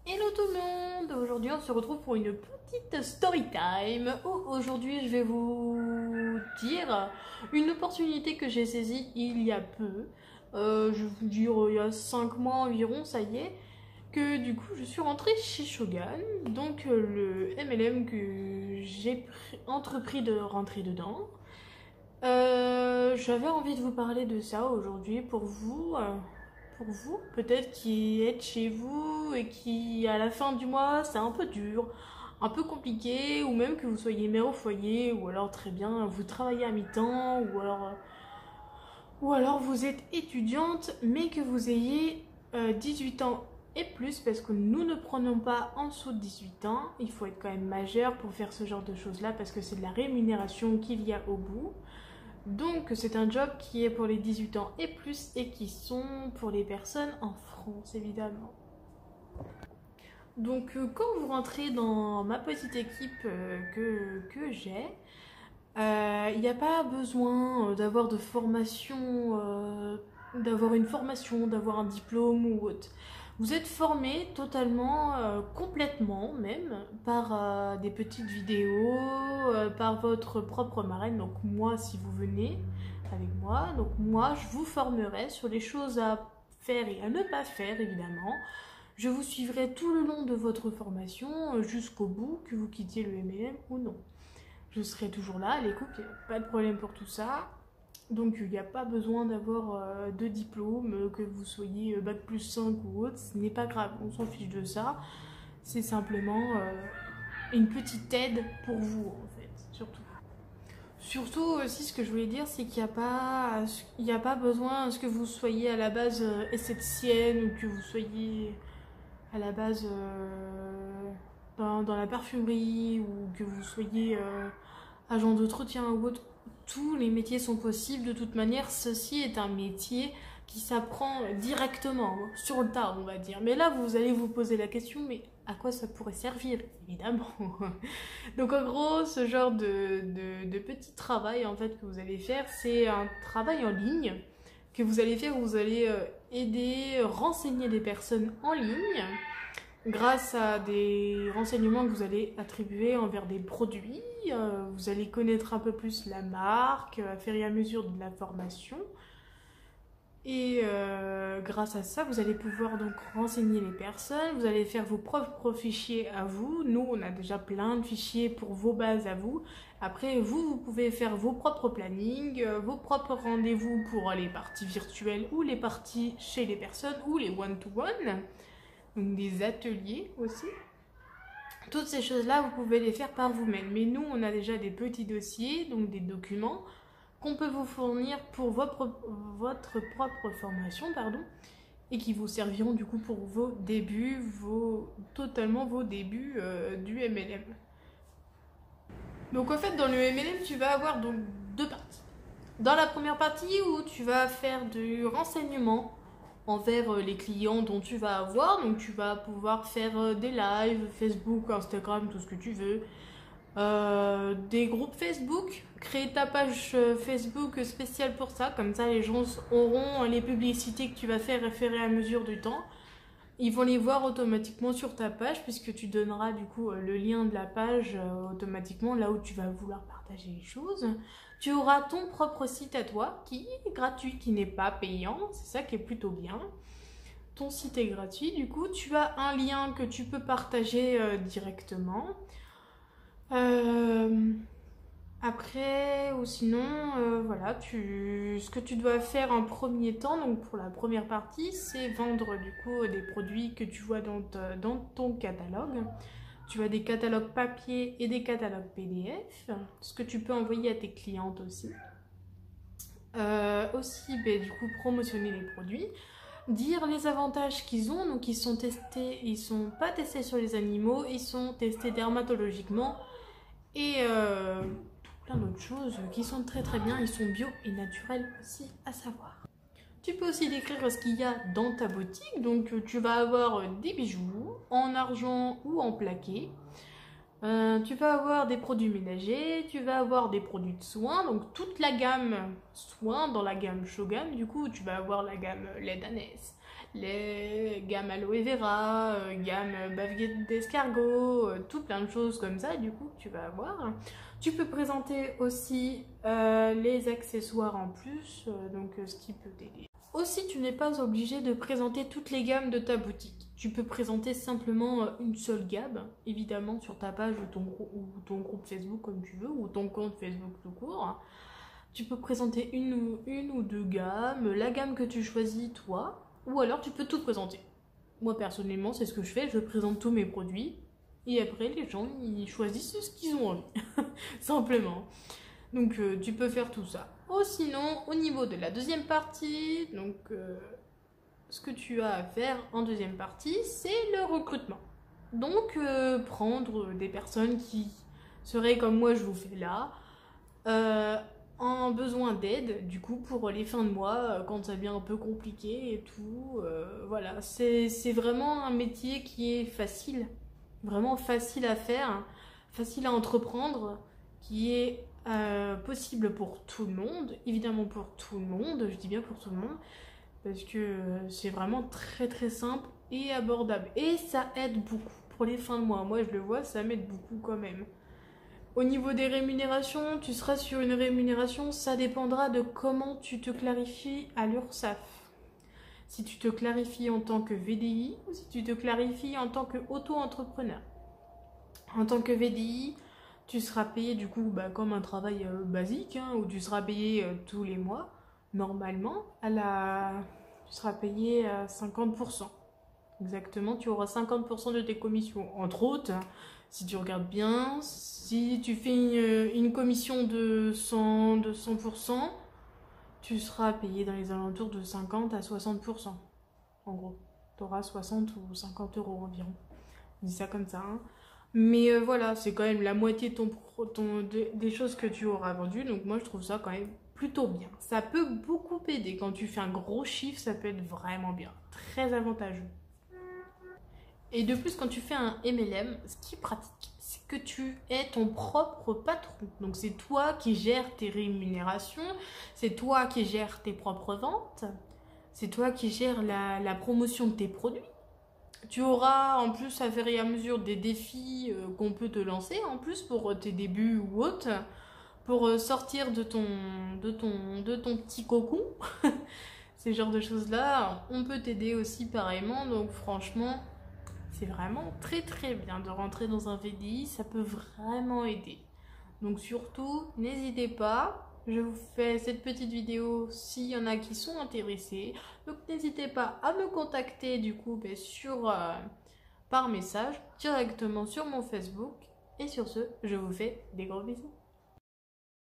Hello tout le monde. Aujourd'hui on se retrouve pour une petite story time où aujourd'hui je vais vous dire une opportunité que j'ai saisie il y a peu. Je vais vous dire il y a 5 mois environ, ça y est, que du coup je suis rentrée chez Shogun, donc le MLM que j'ai entrepris de rentrer dedans. J'avais envie de vous parler de ça aujourd'hui pour vous, peut-être qui êtes chez vous et qui, à la fin du mois, c'est un peu dur, un peu compliqué, ou même que vous soyez mère au foyer, ou alors très bien, vous travaillez à mi-temps, ou alors vous êtes étudiante, mais que vous ayez 18 ans et plus, parce que nous ne prenons pas en dessous de 18 ans, il faut être quand même majeur pour faire ce genre de choses-là, parce que c'est de la rémunération qu'il y a au bout. Donc c'est un job qui est pour les 18 ans et plus et qui sont pour les personnes en France évidemment. Donc quand vous rentrez dans ma petite équipe que j'ai, il n'y a pas besoin d'avoir de formation, d'avoir une formation, d'avoir un diplôme ou autre. Vous êtes formé totalement, complètement même, par des petites vidéos, par votre propre marraine. Donc moi, si vous venez avec moi, donc moi, je vous formerai sur les choses à faire et à ne pas faire, évidemment. Je vous suivrai tout le long de votre formation, jusqu'au bout, que vous quittiez le MLM ou non. Je serai toujours là à l'écoute, il n'y a pas de problème pour tout ça. Donc il n'y a pas besoin d'avoir de diplôme, que vous soyez bac plus 5 ou autre, ce n'est pas grave, on s'en fiche de ça. C'est simplement une petite aide pour vous en fait, surtout. Surtout aussi ce que je voulais dire, c'est qu'il n'y a pas besoin à ce que vous soyez à la base esthéticienne ou que vous soyez à la base dans la parfumerie ou que vous soyez agent d'entretien ou autre. Tous les métiers sont possibles. De toute manière, ceci est un métier qui s'apprend directement, sur le tas, on va dire. Mais là, vous allez vous poser la question, mais à quoi ça pourrait servir? Évidemment. Donc en gros, ce genre de petit travail en fait que vous allez faire, c'est un travail en ligne que vous allez faire où vous allez aider, renseigner des personnes en ligne grâce à des renseignements que vous allez attribuer envers des produits. Vous allez connaître un peu plus la marque, à faire et à mesure de la formation. Et grâce à ça, vous allez pouvoir donc renseigner les personnes, vous allez faire vos propres fichiers à vous. Nous, on a déjà plein de fichiers pour vos bases à vous. Après, vous pouvez faire vos propres plannings, vos propres rendez-vous pour les parties virtuelles ou les parties chez les personnes ou les one-to-one. Donc des ateliers aussi. Toutes ces choses-là, vous pouvez les faire par vous-même. Mais nous, on a déjà des petits dossiers, donc des documents qu'on peut vous fournir pour votre propre formation, pardon, et qui vous serviront du coup pour vos débuts, totalement vos débuts du MLM. Donc en fait, dans le MLM, tu vas avoir donc deux parties. Dans la première partie où tu vas faire du renseignement envers les clients dont tu vas avoir, donc tu vas pouvoir faire des lives, Facebook, Instagram, tout ce que tu veux, des groupes Facebook, créer ta page Facebook spéciale pour ça, comme ça les gens auront les publicités que tu vas faire à mesure du temps. Ils vont les voir automatiquement sur ta page puisque tu donneras du coup le lien de la page automatiquement là où tu vas vouloir partager les choses. Tu auras ton propre site à toi qui est gratuit, qui n'est pas payant, c'est ça qui est plutôt bien. Ton site est gratuit, du coup tu as un lien que tu peux partager directement. Après, ou sinon, voilà, ce que tu dois faire en premier temps, donc pour la première partie, c'est vendre du coup des produits que tu vois dans ton catalogue. Tu as des catalogues papier et des catalogues PDF, ce que tu peux envoyer à tes clientes aussi. Aussi, ben, du coup, promotionner les produits, dire les avantages qu'ils ont. Donc, ils sont testés, ils sont pas testés sur les animaux, ils sont testés dermatologiquement et plein d'autres choses qui sont très très bien. Ils sont bio et naturels aussi à savoir. Tu peux aussi décrire ce qu'il y a dans ta boutique. Donc, tu vas avoir des bijoux en argent ou en plaqué. Tu vas avoir des produits ménagers, tu vas avoir des produits de soins, donc toute la gamme soins dans la gamme Shogun, du coup tu vas avoir la gamme lait d'ânesse, les gammes aloe vera, gamme bavette d'escargot, tout plein de choses comme ça, du coup tu vas avoir. Tu peux présenter aussi les accessoires en plus, donc ce qui peut t'aider. Aussi, tu n'es pas obligé de présenter toutes les gammes de ta boutique. Tu peux présenter simplement une seule gamme, évidemment sur ta page ou ton groupe Facebook comme tu veux, ou ton compte Facebook tout court. Tu peux présenter une ou deux gammes, la gamme que tu choisis toi, ou alors tu peux tout présenter. Moi personnellement, c'est ce que je fais, je présente tous mes produits, et après les gens ils choisissent ce qu'ils ont envie, simplement. Donc tu peux faire tout ça. Oh, sinon, au niveau de la deuxième partie, donc ce que tu as à faire en deuxième partie, c'est le recrutement. Donc prendre des personnes qui seraient comme moi je vous fais là, en besoin d'aide, du coup pour les fins de mois, quand ça devient un peu compliqué et tout. Voilà, c'est vraiment un métier qui est facile, vraiment facile à faire, facile à entreprendre, qui est possible pour tout le monde, évidemment pour tout le monde, je dis bien pour tout le monde, parce que c'est vraiment très très simple et abordable. Et ça aide beaucoup pour les fins de mois. Moi je le vois, ça m'aide beaucoup quand même. Au niveau des rémunérations, tu seras sur une rémunération, ça dépendra de comment tu te clarifies à l'URSSAF. Si tu te clarifies en tant que VDI ou si tu te clarifies en tant qu'auto-entrepreneur. En tant que VDI, tu seras payé du coup comme un travail basique, hein, où tu seras payé tous les mois. Normalement, tu seras payé à 50%. Exactement, tu auras 50% de tes commissions. Entre autres, si tu regardes bien, si tu fais une commission de 100%, tu seras payé dans les alentours de 50 à 60%. En gros, tu auras 60 ou 50 euros environ. Je dis ça comme ça, hein. Mais voilà, c'est quand même la moitié de des choses que tu auras vendues. Donc moi, je trouve ça quand même plutôt bien. Ça peut beaucoup aider. Quand tu fais un gros chiffre, ça peut être vraiment bien. Très avantageux. Et de plus, quand tu fais un MLM, ce qui est pratique, c'est que tu es ton propre patron. Donc c'est toi qui gères tes rémunérations, c'est toi qui gères tes propres ventes, c'est toi qui gères la promotion de tes produits. Tu auras en plus à faire et à mesure des défis qu'on peut te lancer en plus pour tes débuts ou autres, pour sortir de ton petit cocon. Ces genres de choses là, on peut t'aider aussi pareillement. Donc franchement, c'est vraiment très très bien de rentrer dans un VDI, ça peut vraiment aider. Donc surtout, n'hésitez pas. Je vous fais cette petite vidéo s'il y en a qui sont intéressés. Donc n'hésitez pas à me contacter du coup par message directement sur mon Facebook. Et sur ce, je vous fais des gros bisous.